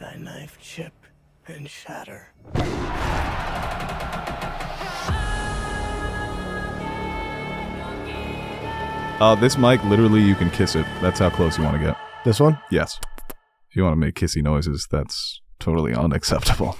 Make thy knife chip and shatter. This mic, literally, you can kiss it. That's how close you want to get. This one? Yes. If you want to make kissy noises, that's totally unacceptable.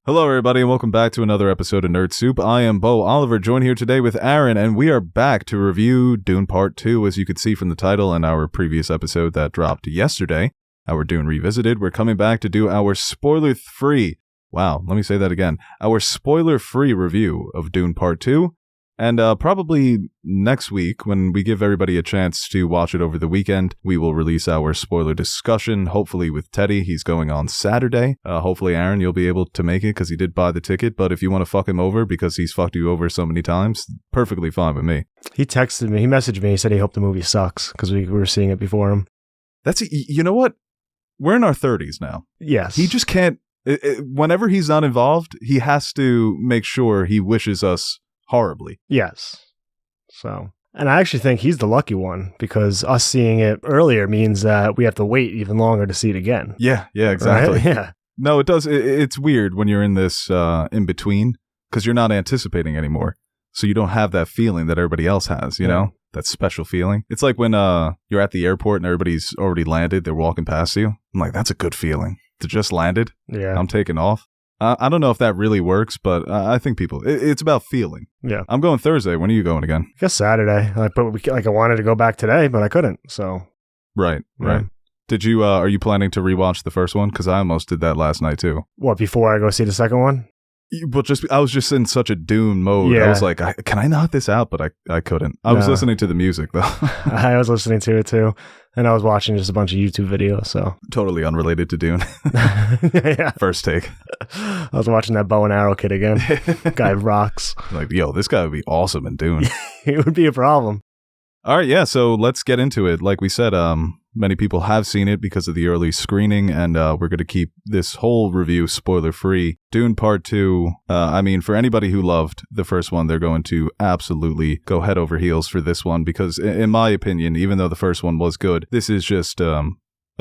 Hello, everybody, and welcome back to another episode of Nerd Soup. I am Beau Oliver, joined here today with Aaron, and we are back to review Dune Part 2. As you could see from the title in our previous episode that dropped yesterday, our Dune Revisited, we're coming back to do our spoiler-free, wow, let me say that again, our spoiler-free review of Dune Part 2. And probably next week, when we give everybody a chance to watch it over the weekend, we will release our spoiler discussion, hopefully with Teddy. He's going on Saturday. Hopefully, Aaron, you'll be able to make it because he did buy the ticket. But if you want to fuck him over because he's fucked you over so many times, perfectly fine with me. He texted me. He messaged me. He said he hoped the movie sucks because we were seeing it before him. You know what? We're in our 30s now. Yes. He just can't. Whenever he's not involved, he has to make sure he wishes us horribly. Yes. So, and I actually think he's the lucky one because us seeing it earlier means that we have to wait even longer to see it again. Yeah, exactly. Right? Yeah. No, it does. It's weird when you're in this in between because you're not anticipating anymore. So you don't have that feeling that everybody else has, you know? That special feeling. It's like when you're at the airport and everybody's already landed, they're walking past you. I'm like, that's a good feeling. To just landed. Yeah. I'm taking off. I don't know if that really works, but I think people, it's about feeling. Yeah. I'm going Thursday. When are you going again? I guess Saturday. I wanted to go back today, but I couldn't. So. Right. Did you, are you planning to rewatch the first one? Because I almost did that last night too. What, before I go see the second one? But I was just in such a Dune mode. Yeah. I was like, can I knock this out? But I couldn't. I was listening to the music though. I was listening to it too. And I was watching just a bunch of YouTube videos, so. Totally unrelated to Dune. Yeah. First take. I was watching that bow and arrow kid again. Guy rocks. Like, yo, this guy would be awesome in Dune. It would be a problem. All right, yeah, so let's get into it. Like we said, many people have seen it because of the early screening, and we're going to keep this whole review spoiler-free. Dune Part 2, for anybody who loved the first one, they're going to absolutely go head over heels for this one, because in my opinion, even though the first one was good, this is just a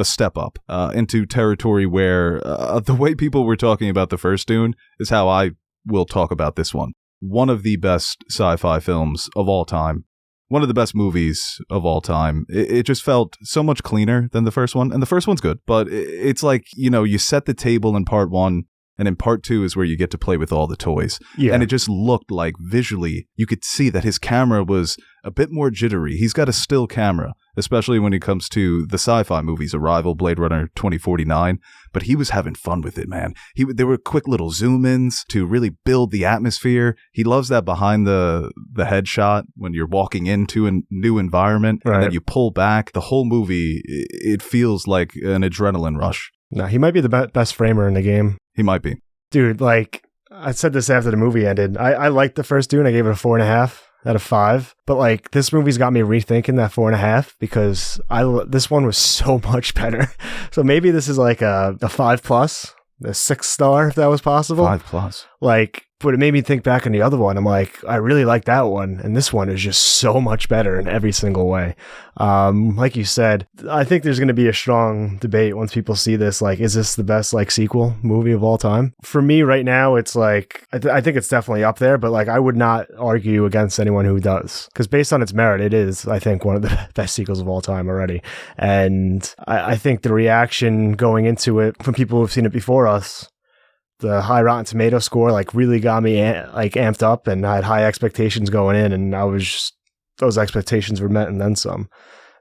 step up into territory where the way people were talking about the first Dune is how I will talk about this one. One of the best sci-fi films of all time. One of the best movies of all time. It just felt so much cleaner than the first one. And the first one's good, but it's like, you set the table in part one, and in part two is where you get to play with all the toys. Yeah. And it just looked like visually, you could see that his camera was a bit more jittery. He's got a still camera, especially when it comes to the sci-fi movies, Arrival, Blade Runner 2049. But he was having fun with it, man. There were quick little zoom-ins to really build the atmosphere. He loves that behind the head shot when you're walking into a new environment, right. And then you pull back. The whole movie, it feels like an adrenaline rush. No, he might be the best framer in the game. He might be. Dude, like, I said this after the movie ended. I liked the first Dune. I gave it a 4.5 out of 5. But, like, this movie's got me rethinking that 4.5 because this one was so much better. So maybe this is like a 5+, a 6-star if that was possible. 5+. Like, but it made me think back on the other one. I'm like, I really like that one. And this one is just so much better in every single way. Like you said, I think there's going to be a strong debate once people see this. Like, is this the best, like, sequel movie of all time? For me right now, it's like, I think it's definitely up there, but like, I would not argue against anyone who does. Because based on its merit, it is, I think, one of the best sequels of all time already. And I think the reaction going into it from people who've seen it before us, the high Rotten Tomato score, like, really got me amped up, and I had high expectations going in, and those expectations were met and then some.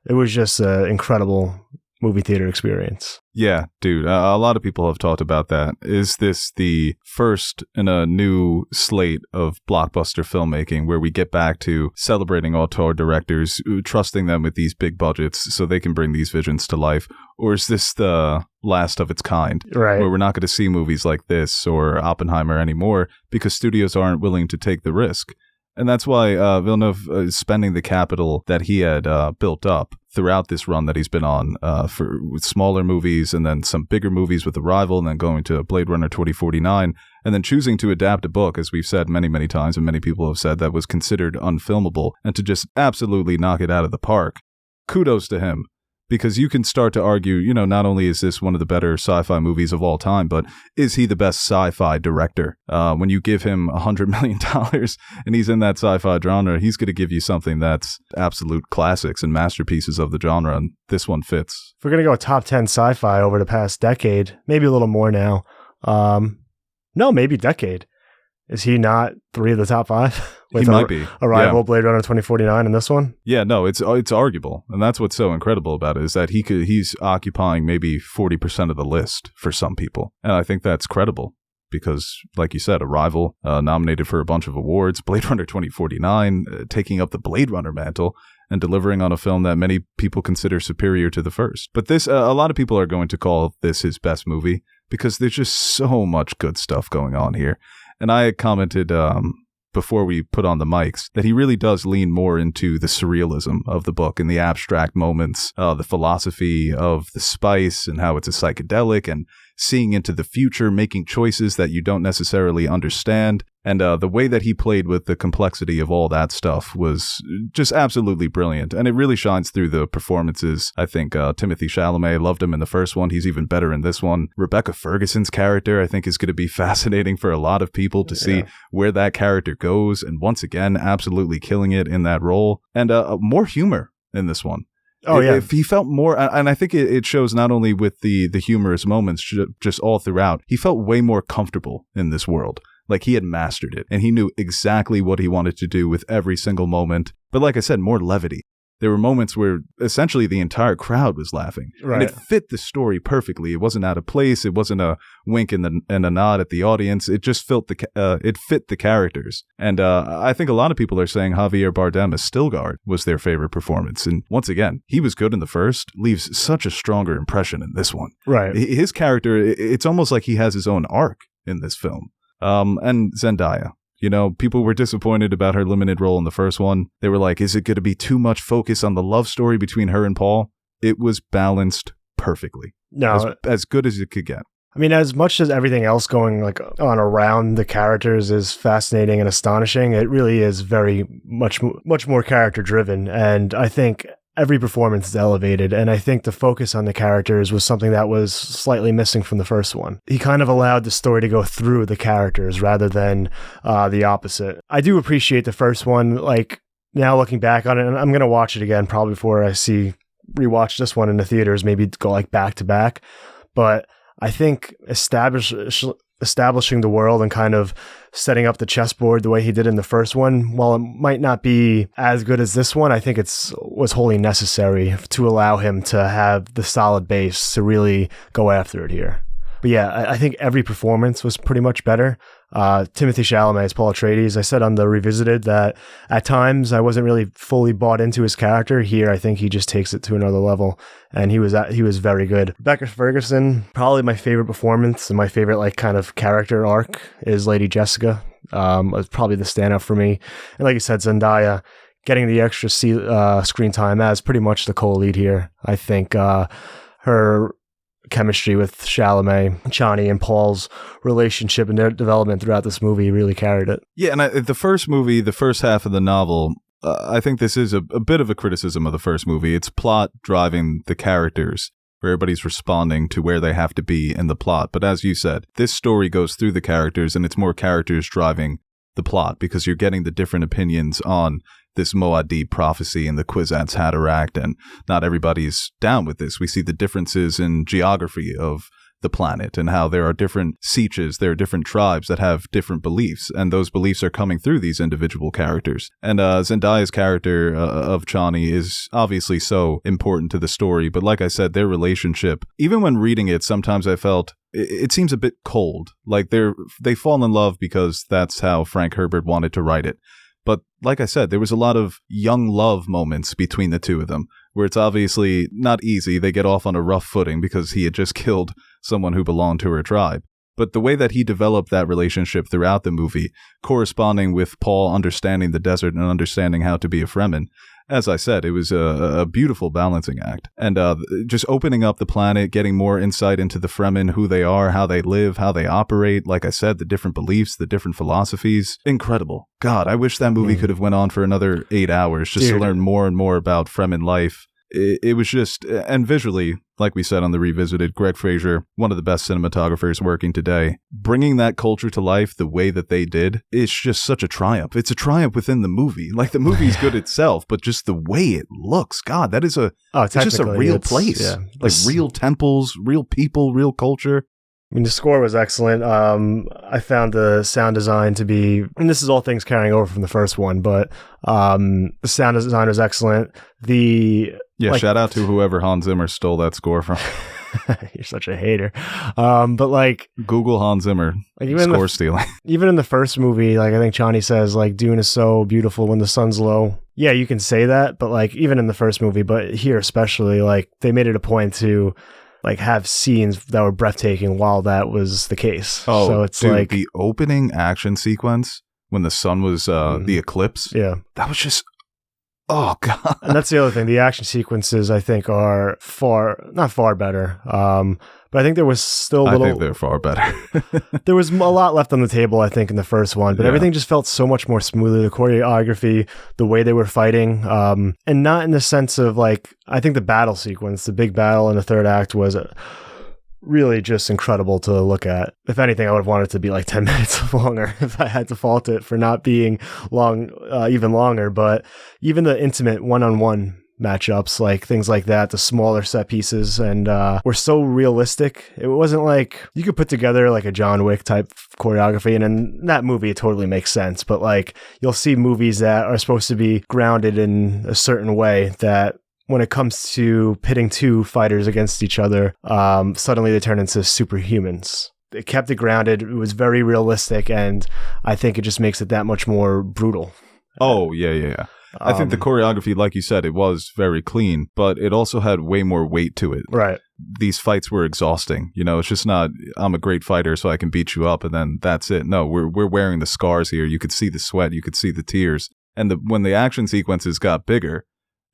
It was just an incredible movie theater experience. Yeah, dude, a lot of people have talked about that. Is this the first in a new slate of blockbuster filmmaking where we get back to celebrating auteur directors, trusting them with these big budgets so they can bring these visions to life? Or is this the last of its kind? Right. Where we're not going to see movies like this or Oppenheimer anymore because studios aren't willing to take the risk. And that's why Villeneuve is spending the capital that he had built up throughout this run that he's been on with smaller movies and then some bigger movies with Arrival and then going to Blade Runner 2049 and then choosing to adapt a book, as we've said many, many times and many people have said, that was considered unfilmable, and to just absolutely knock it out of the park. Kudos to him. because you can start to argue, not only is this one of the better sci-fi movies of all time, but is he the best sci-fi director? When you give him $100 million and he's in that sci-fi genre, he's going to give you something that's absolute classics and masterpieces of the genre, and this one fits. If we're going to go top 10 sci-fi over the past decade, maybe a little more now. No, maybe decade. Is he not 3 of the top 5? He might be. Arrival, Yeah. Blade Runner 2049, and this one? Yeah, no, it's arguable. And that's what's so incredible about it, is that he's occupying maybe 40% of the list for some people. And I think that's credible because, like you said, Arrival, nominated for a bunch of awards, Blade Runner 2049, taking up the Blade Runner mantle and delivering on a film that many people consider superior to the first. But this, a lot of people are going to call this his best movie because there's just so much good stuff going on here. And I had commented before we put on the mics that he really does lean more into the surrealism of the book and the abstract moments, the philosophy of the spice and how it's a psychedelic and seeing into the future, making choices that you don't necessarily understand. And the way that he played with the complexity of all that stuff was just absolutely brilliant. And it really shines through the performances. I think Timothée Chalamet, loved him in the first one. He's even better in this one. Rebecca Ferguson's character, I think, is going to be fascinating for a lot of people to see where that character goes. And once again, absolutely killing it in that role. And more humor in this one. Oh, yeah. If he felt more, and I think it shows not only with the humorous moments, just all throughout, he felt way more comfortable in this world. Like he had mastered it, and he knew exactly what he wanted to do with every single moment. But like I said, more levity. There were moments where essentially the entire crowd was laughing. Right. And it fit the story perfectly. It wasn't out of place. It wasn't a wink and a nod at the audience. It just fit the characters. And I think a lot of people are saying Javier Bardem as Stilgar was their favorite performance. And once again, he was good in the first, leaves such a stronger impression in this one. Right. His character, it's almost like he has his own arc in this film. And Zendaya. People were disappointed about her limited role in the first one. They were like, is it going to be too much focus on the love story between her and Paul? It was balanced perfectly. No, as good as it could get. I mean, as much as everything else going like on around the characters is fascinating and astonishing, it really is very much more character driven. And I think every performance is elevated, and I think the focus on the characters was something that was slightly missing from the first one. He kind of allowed the story to go through the characters rather than the opposite. I do appreciate the first one. Like, now looking back on it, and I'm going to watch it again probably before I rewatch this one in the theaters, maybe go like back to back. But I think establishing the world and kind of setting up the chessboard the way he did in the first one, while it might not be as good as this one, I think was wholly necessary to allow him to have the solid base to really go after it here. But yeah, I think every performance was pretty much better. Timothée Chalamet as Paul Atreides. I said on the Revisited that at times I wasn't really fully bought into his character. Here, I think he just takes it to another level, and he was very good. Rebecca Ferguson, probably my favorite performance and my favorite like kind of character arc is Lady Jessica. Was probably the standout for me. And like you said, Zendaya getting the extra screen time as pretty much the co-lead here. I think her chemistry with Chalamet, Chani, and Paul's relationship and their development throughout this movie really carried it. Yeah, and the first movie, the first half of the novel, I think this is a bit of a criticism of the first movie. It's plot driving the characters, where everybody's responding to where they have to be in the plot. But as you said, this story goes through the characters, and it's more characters driving the plot because you're getting the different opinions on this Muad'Dib prophecy and the Kwisatz Haderach, and not everybody's down with this. We see the differences in geography of the planet and how there are different Sietches, there are different tribes that have different beliefs, and those beliefs are coming through these individual characters. And Zendaya's character of Chani is obviously so important to the story, but like I said, their relationship, even when reading it, sometimes I felt it seems a bit cold. Like they fall in love because that's how Frank Herbert wanted to write it. But like I said, there was a lot of young love moments between the two of them, where it's obviously not easy. They get off on a rough footing because he had just killed someone who belonged to her tribe. But the way that he developed that relationship throughout the movie, corresponding with Paul understanding the desert and understanding how to be a Fremen, as I said, it was a beautiful balancing act. And just opening up the planet, getting more insight into the Fremen, who they are, how they live, how they operate. Like I said, the different beliefs, the different philosophies. Incredible. God, I wish that movie could have went on for another 8 hours just to learn more and more about Fremen life. it was just, and visually, like we said on the Revisited, Greg Fraser, one of the best cinematographers working today, bringing that culture to life the way that they did, is just such a triumph. It's a triumph within the movie. Like, the movie's good itself, but just the way it looks, God, that is it's just a real place. Yeah. Like real temples, real people, real culture. I mean, the score was excellent. I found the sound design to be, and this is all things carrying over from the first one, but the sound design was excellent. Shout out to whoever Hans Zimmer stole that score from. You're such a hater. But like, Google Hans Zimmer score stealing. Even in the first movie, like I think Chani says, like, Dune is so beautiful when the sun's low. Yeah, you can say that, but like even in the first movie, but here especially, like they made it a point to like have scenes that were breathtaking while that was the case. Oh, so it's dude, like the opening action sequence when the sun was the eclipse. Yeah, that was just, oh God. And that's the other thing. The action sequences I think are not far better. But I think there was still I think they're far better. There was a lot left on the table, I think, in the first one, but everything just felt so much more smoothly. The choreography, the way they were fighting, and not in the sense of like, I think the battle sequence, the big battle in the third act was really just incredible to look at. If anything, I would have wanted it to be like 10 minutes longer if I had to fault it for not being long, even longer. But even the intimate one-on-one matchups, like things like that, the smaller set pieces, and were so realistic. It wasn't like you could put together like a John Wick type choreography, and in that movie it totally makes sense, but like you'll see movies that are supposed to be grounded in a certain way that when it comes to pitting two fighters against each other, suddenly they turn into superhumans. It kept it grounded, it was very realistic, and I think it just makes it that much more brutal. Oh, yeah. I think the choreography, like you said, it was very clean, but it also had way more weight to it. Right. These fights were exhausting. You know, it's just not, I'm a great fighter, so I can beat you up, and then that's it. No, we're wearing the scars here. You could see the sweat. You could see the tears. And when the action sequences got bigger,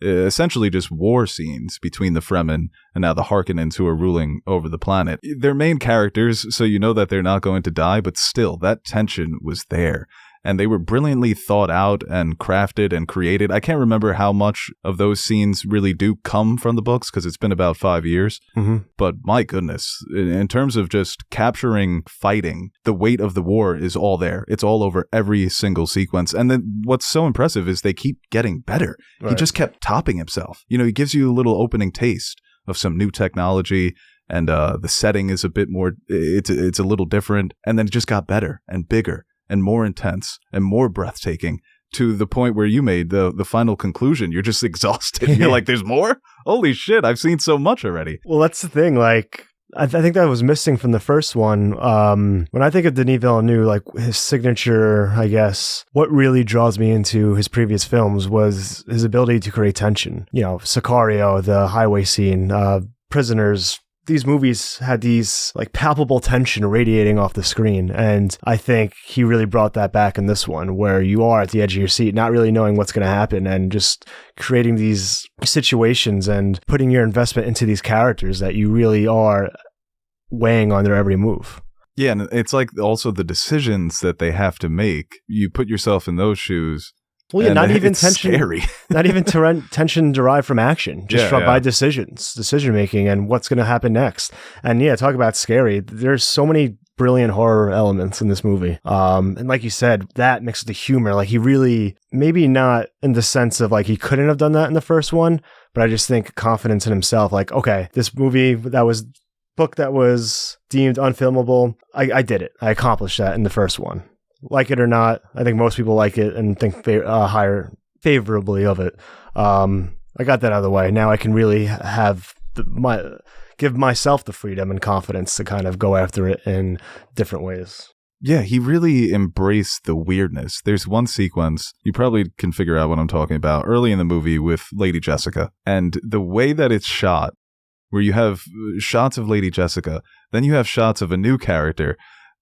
essentially just war scenes between the Fremen and now the Harkonnens who are ruling over the planet. They're main characters, so you know that they're not going to die, but still, that tension was there. And they were brilliantly thought out and crafted and created. I can't remember how much of those scenes really do come from the books because it's been about 5 years. Mm-hmm. But my goodness, in terms of just capturing fighting, the weight of the war is all there. It's all over every single sequence. And then what's so impressive is they keep getting better. Right. He just kept topping himself. You know, he gives you a little opening taste of some new technology. And the setting is a bit more, it's a little different. And then it just got better and bigger and more intense and more breathtaking to the point where you made the final conclusion. You're just exhausted. You're like, there's more? Holy shit, I've seen so much already. Well, that's the thing. Like, I think that was missing from the first one. When I think of Denis Villeneuve, like his signature, I guess, what really draws me into his previous films was his ability to create tension. You know, Sicario, the highway scene, Prisoners. These movies had these like palpable tension radiating off the screen. And I think he really brought that back in this one, where you are at the edge of your seat, not really knowing what's going to happen and just creating these situations and putting your investment into these characters that you really are weighing on their every move. Yeah. And it's like also the decisions that they have to make. You put yourself in those shoes. Well, yeah, not even tension. Scary. Not even tension derived from action, just by decision making, and what's going to happen next. And yeah, talk about scary. There's so many brilliant horror elements in this movie. And like you said, that mixed with the humor. Like he really, maybe not in the sense of like he couldn't have done that in the first one, but I just think confidence in himself. Like, okay, this movie book that was deemed unfilmable, I did it. I accomplished that in the first one. Like it or not, I think most people like it and think favorably of it. I got that out of the way. Now I can really have give myself the freedom and confidence to kind of go after it in different ways. Yeah, he really embraced the weirdness. There's one sequence, you probably can figure out what I'm talking about, early in the movie with Lady Jessica. And the way that it's shot, where you have shots of Lady Jessica, then you have shots of a new character,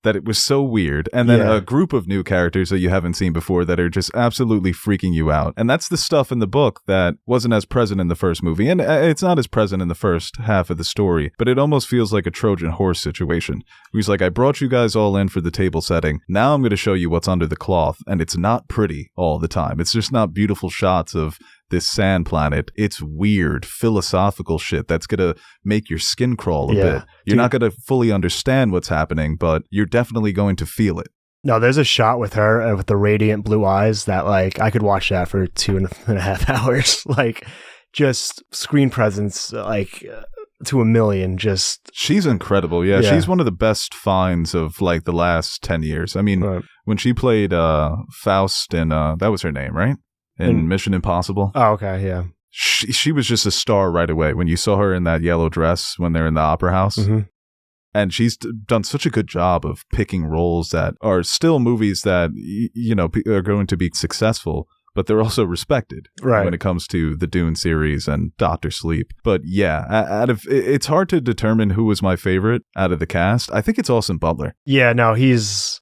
that it was so weird, and then a group of new characters that you haven't seen before that are just absolutely freaking you out. And that's the stuff in the book that wasn't as present in the first movie, and it's not as present in the first half of the story, but it almost feels like a Trojan horse situation. He's like, I brought you guys all in for the table setting, now I'm going to show you what's under the cloth, and it's not pretty all the time. It's just not beautiful shots of this sand planet. It's weird, philosophical shit that's going to make your skin crawl a bit. You're not going to fully understand what's happening, but you're definitely going to feel it. No, there's a shot with her with the radiant blue eyes that, like, I could watch that for 2.5 hours. Like, just screen presence, like, to a million. Just she's incredible. Yeah, she's one of the best finds of, like, the last 10 years. I mean, when she played Faust in, that was her name, right? In Mission Impossible. Oh, okay, yeah. She was just a star right away when you saw her in that yellow dress when they're in the opera house. Mm-hmm. And she's done such a good job of picking roles that are still movies that, you know, are going to be successful, but they're also respected when it comes to the Dune series and Dr. Sleep. But yeah, it's hard to determine who was my favorite out of the cast. I think it's Austin Butler. Yeah, no, we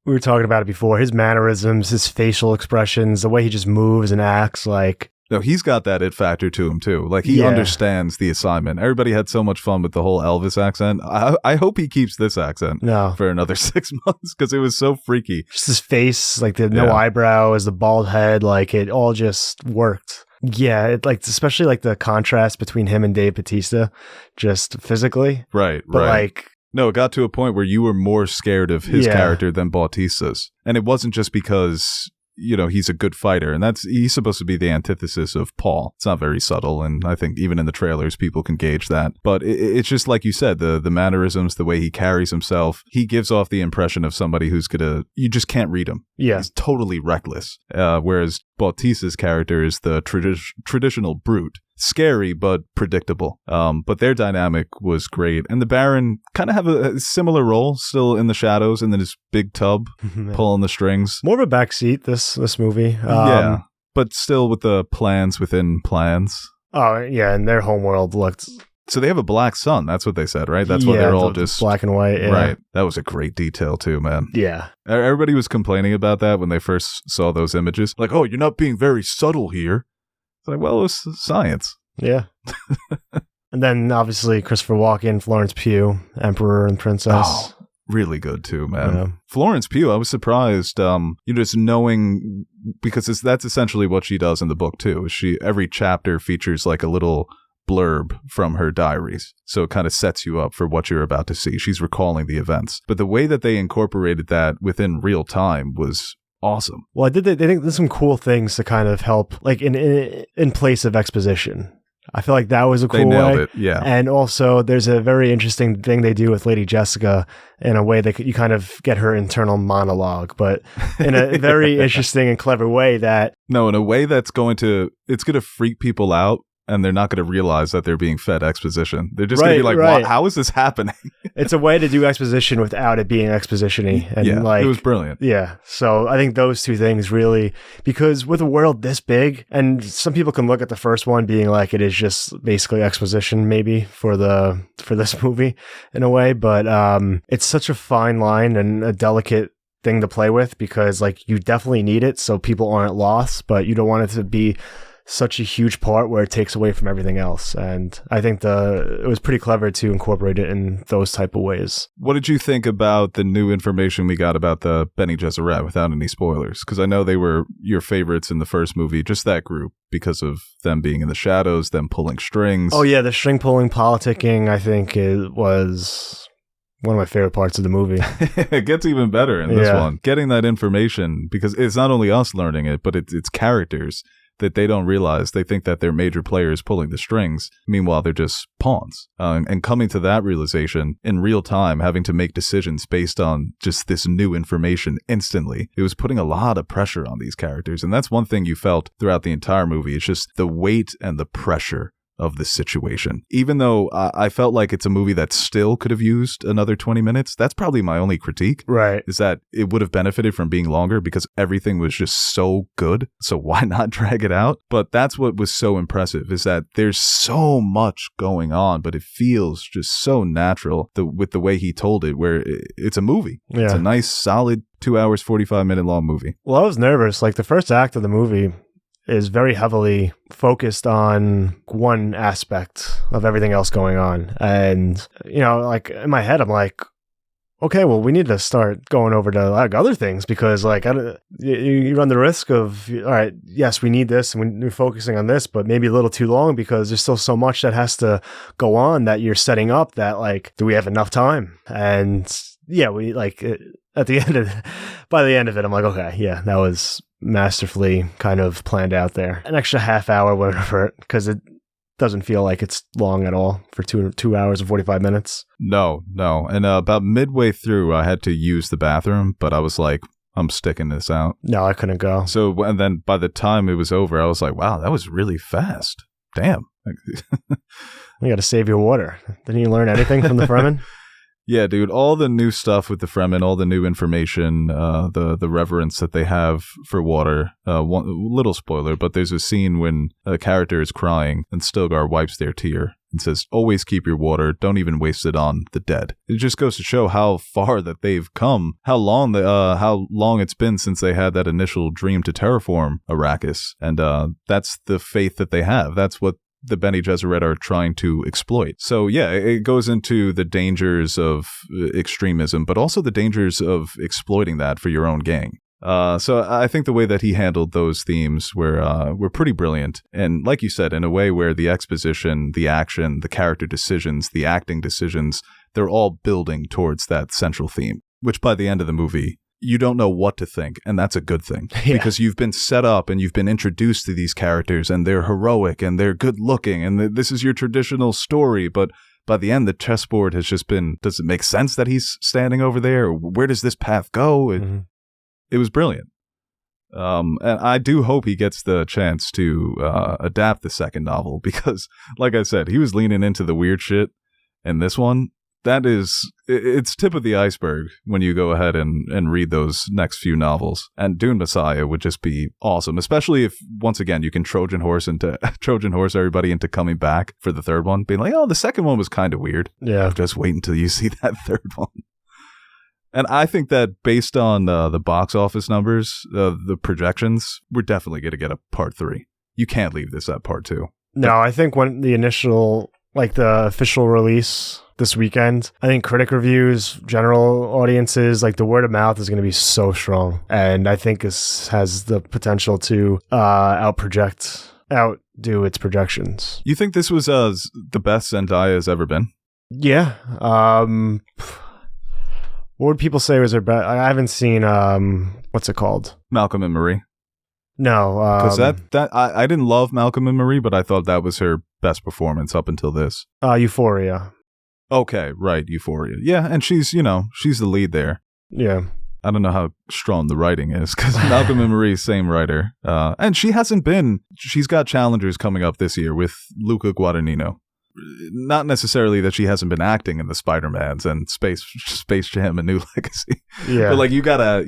were talking about it before. His mannerisms, his facial expressions, the way he just moves and acts, like... No, he's got that it factor to him, too. Like, he understands the assignment. Everybody had so much fun with the whole Elvis accent. I hope he keeps this accent for another 6 months, because it was so freaky. Just his face, like the no eyebrows, the bald head, like it all just worked. Yeah, it, like, especially like the contrast between him and Dave Bautista, just physically. Right, but like... No, it got to a point where you were more scared of his character than Bautista's. And it wasn't just because... you know, he's a good fighter, and he's supposed to be the antithesis of Paul. It's not very subtle, and I think even in the trailers, people can gauge that. But it's just like you said, the mannerisms, the way he carries himself, he gives off the impression of somebody who's you just can't read him. Yeah. He's totally reckless. Whereas Bautista's character is the traditional brute. Scary, but predictable. But their dynamic was great. And the Baron kind of have a similar role, still in the shadows, and then his big tub pulling the strings. More of a backseat, this movie. Yeah, but still with the plans within plans. Oh, yeah, and their homeworld looked... So they have a black sun, that's what they said, right? That's why they're all just... black and white, yeah. Right. That was a great detail, too, man. Yeah. Everybody was complaining about that when they first saw those images. Like, oh, you're not being very subtle here. It's like, well, it's science. Yeah. And then, obviously, Christopher Walken, Florence Pugh, Emperor and Princess. Oh, really good, too, man. Yeah. Florence Pugh, I was surprised, just knowing, because that's essentially what she does in the book, too. Every chapter features, like, a little blurb from her diaries. So it kind of sets you up for what you're about to see. She's recalling the events. But the way that they incorporated that within real time was... awesome. Well, they think there's some cool things to kind of help, like in place of exposition. I feel like that was a cool way. They nailed it, yeah. And also, there's a very interesting thing they do with Lady Jessica in a way that you kind of get her internal monologue, but in a very interesting and clever way that... No, in a way that's going to freak people out, and they're not going to realize that they're being fed exposition. They're just going to be like, how is this happening? It's a way to do exposition without it being exposition-y. And it was brilliant. Yeah. So I think those two things really, because with a world this big, and some people can look at the first one being like it is just basically exposition maybe for this movie in a way, but it's such a fine line and a delicate thing to play with, because like you definitely need it so people aren't lost, but you don't want it to be such a huge part where it takes away from everything else. And I think it was pretty clever to incorporate it in those type of ways. What did you think about the new information we got about the Bene Gesserit without any spoilers? Because I know they were your favorites in the first movie, just that group, because of them being in the shadows, them pulling strings. Oh yeah, the string pulling, politicking, I think it was one of my favorite parts of the movie. It gets even better in this one. Getting that information, because it's not only us learning it, but it's characters that they don't realize. They think that they're major players pulling the strings. Meanwhile, they're just pawns. And coming to that realization in real time, having to make decisions based on just this new information instantly, it was putting a lot of pressure on these characters. And that's one thing you felt throughout the entire movie. It's just the weight and the pressure of the situation. Even though I felt like it's a movie that still could have used another 20 minutes, that's probably my only critique. Right. Is that it would have benefited from being longer because everything was just so good. So why not drag it out? But that's what was so impressive, is that there's so much going on, but it feels just so natural with the way he told it, where it's a movie. Yeah. It's a nice, solid 2 hours, 45-minute long movie. Well, I was nervous. Like the first act of the movie is very heavily focused on one aspect of everything else going on. And, like in my head, I'm like, okay, well, we need to start going over to like other things because like you run the risk of, all right, yes, we need this and we're focusing on this, but maybe a little too long because there's still so much that has to go on that you're setting up that like, do we have enough time? And yeah, we like by the end of it, I'm like, okay, yeah, that was masterfully kind of planned out there. An extra half hour went for it because it doesn't feel like it's long at all for 2 hours and 45 minutes. No. And about midway through, I had to use the bathroom, but I was like, I'm sticking this out. No, I couldn't go. So, and then by the time it was over, I was like, wow, that was really fast. Damn. You got to save your water. Didn't you learn anything from the Fremen? Yeah, dude, all the new stuff with the Fremen, all the new information, the reverence that they have for water. One little spoiler, but there's a scene when a character is crying and Stilgar wipes their tear and says, always keep your water, don't even waste it on the dead. It just goes to show how far that they've come, how long it's been since they had that initial dream to terraform Arrakis, and that's the faith that they have. That's what the Bene Gesserit are trying to exploit. So yeah, it goes into the dangers of extremism, but also the dangers of exploiting that for your own gain. So I think the way that he handled those themes were pretty brilliant. And like you said, in a way where the exposition, the action, the character decisions, the acting decisions, they're all building towards that central theme, which by the end of the movie, you don't know what to think, and that's a good thing. Yeah. Because you've been set up and you've been introduced to these characters, and they're heroic and they're good looking, and this is your traditional story, but by the end, the chessboard has just been, does it make sense that he's standing over there? Where does this path go? It was brilliant. And I do hope he gets the chance to adapt the second novel, because, like I said, he was leaning into the weird shit, and this one, it's tip of the iceberg when you go ahead and read those next few novels. And Dune Messiah would just be awesome, especially if, once again, you can Trojan horse everybody into coming back for the third one, being like, oh, the second one was kind of weird. Yeah. Just wait until you see that third one. And I think that based on the box office numbers, the projections, we're definitely going to get a part 3. You can't leave this at part 2. No, I think when the initial, like the official release this weekend, I think critic reviews, general audiences, like the word of mouth is going to be so strong. And I think this has the potential to outdo its projections. You think this was the best Zendaya has ever been? Yeah. What would people say was her best? I haven't seen, what's it called? Malcolm and Marie. No. Because I didn't love Malcolm and Marie, but I thought that was her best performance up until this. Euphoria. Okay, right, Euphoria. Yeah, and she's the lead there. Yeah. I don't know how strong the writing is, because Malcolm and Marie, same writer. And she's got challengers coming up this year with Luca Guadagnino. Not necessarily that she hasn't been acting in the Spider-Mans and Space Jam and New Legacy. Yeah. But like you gotta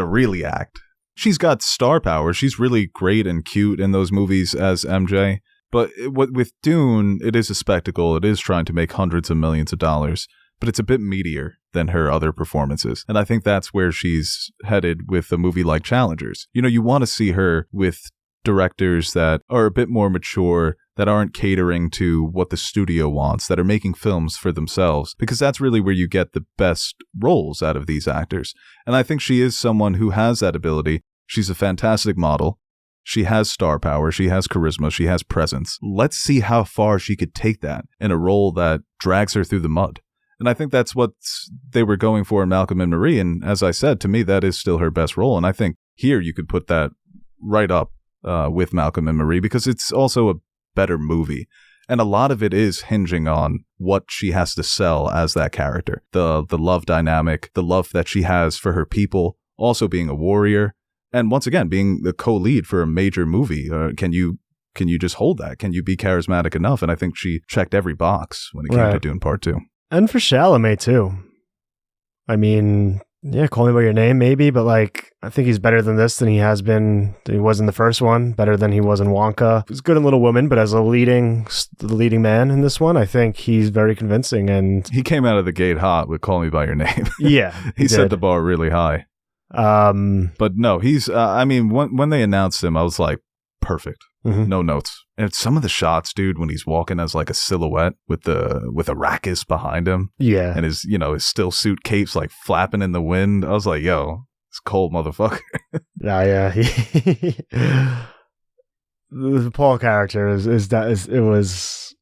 really act. She's got star power. She's really great and cute in those movies as MJ. But with Dune, it is a spectacle. It is trying to make hundreds of millions of dollars, but it's a bit meatier than her other performances. And I think that's where she's headed with a movie like Challengers. You want to see her with directors that are a bit more mature, that aren't catering to what the studio wants, that are making films for themselves, because that's really where you get the best roles out of these actors. And I think she is someone who has that ability. She's a fantastic model. She has star power, she has charisma, she has presence. Let's see how far she could take that in a role that drags her through the mud. And I think that's what they were going for in Malcolm and Marie. And as I said, to me, that is still her best role. And I think here you could put that right up with Malcolm and Marie, because it's also a better movie. And a lot of it is hinging on what she has to sell as that character. The love dynamic, the love that she has for her people, also being a warrior. And once again, being the co-lead for a major movie, can you just hold that? Can you be charismatic enough? And I think she checked every box when it came to Dune Part 2. And for Chalamet, too. I mean, yeah, Call Me By Your Name, maybe, but like, I think he's better than this than he was in the first one, better than he was in Wonka. He's good in Little Women, but as the leading man in this one, I think he's very convincing. And he came out of the gate hot with Call Me By Your Name. Yeah. he set the bar really high. But no, he's, when they announced him, I was like, perfect. Mm-hmm. No notes. And some of the shots, dude, when he's walking as like a silhouette with Arrakis behind him. Yeah. And his still suit capes like flapping in the wind. I was like, yo, it's cold, motherfucker. Yeah. The Paul character it was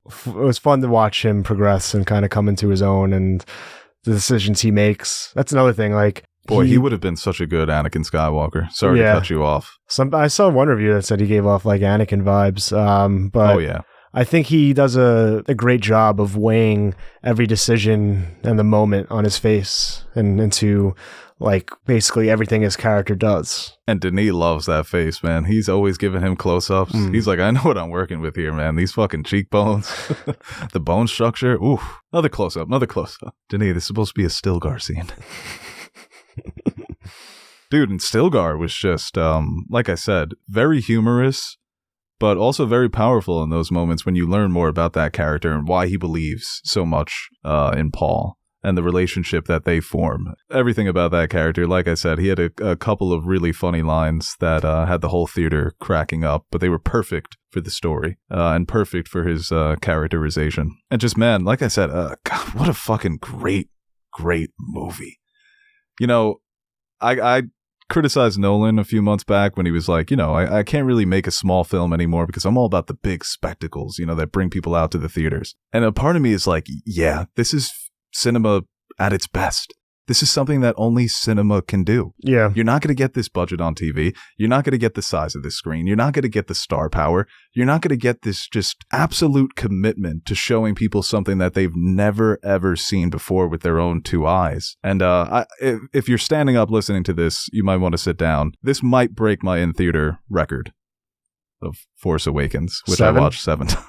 fun to watch him progress and kind of come into his own and the decisions he makes. That's another thing. Like, boy, he would have been such a good Anakin Skywalker. Sorry to cut you off. I saw one review that said he gave off like Anakin vibes. But oh yeah, I think he does a great job of weighing every decision and the moment on his face and into like basically everything his character does. And Denis loves that face, man. He's always giving him close-ups. He's like, I know what I'm working with here, man. These fucking cheekbones, the bone structure. Ooh, another close-up. Denis, this is supposed to be a Stilgar scene. Dude, and Stilgar was just, like I said, very humorous, but also very powerful in those moments when you learn more about that character and why he believes so much in Paul and the relationship that they form. Everything about that character, like I said, he had a couple of really funny lines that had the whole theater cracking up, but they were perfect for the story and perfect for his characterization. And just, man, like I said, God, what a fucking great movie. You know, I criticized Nolan a few months back when he was like, I can't really make a small film anymore because I'm all about the big spectacles, that bring people out to the theaters. And a part of me is like, yeah, this is cinema at its best. This is something that only cinema can do. Yeah. You're not going to get this budget on TV. You're not going to get the size of the screen. You're not going to get the star power. You're not going to get this just absolute commitment to showing people something that they've never, ever seen before with their own two eyes. And if you're standing up listening to this, you might want to sit down. This might break my in-theater record of Force Awakens, which 7? I watched 7 times.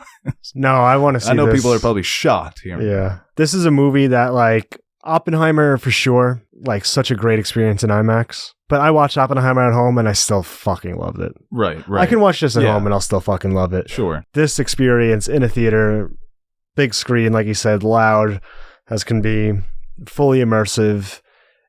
No, I want to see I know this. people are probably shocked here. Yeah. This is a movie that, like, Oppenheimer for sure, like, such a great experience in IMAX. But I watched Oppenheimer at home and I still fucking loved it. Right. I can watch this at home and I'll still fucking love it. Sure. This experience in a theater, big screen, like you said, loud as can be, fully immersive.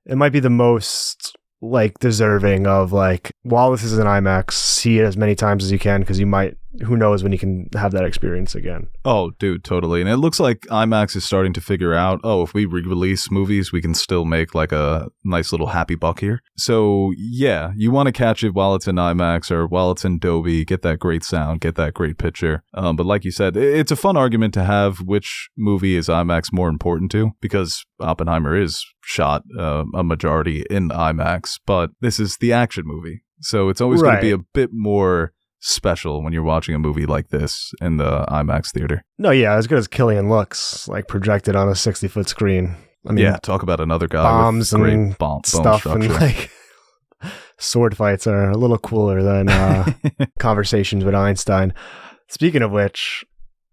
It might be the most like deserving of like, while this is an IMAX, see it as many times as you can because you might, who knows when you can have that experience again. Oh, dude, totally. And it looks like IMAX is starting to figure out, if we re-release movies, we can still make like a nice little happy buck here. So yeah, you want to catch it while it's in IMAX or while it's in Dolby, get that great sound, get that great picture. But like you said, it's a fun argument to have which movie is IMAX more important to, because Oppenheimer is shot a majority in IMAX, but this is the action movie. So it's always going to be a bit more special when you're watching a movie like this in the IMAX theater. No, yeah, as good as Killian looks, like projected on a 60-foot screen. I mean, yeah, talk about another guy bombs with great and bone stuff structure. and like sword fights are a little cooler than conversations with Einstein. Speaking of which,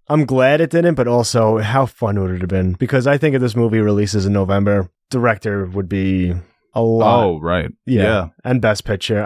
I'm glad it didn't, but also how fun would it have been? Because I think if this movie releases in November, director would be a lot. Oh, right. Yeah. And Best Picture.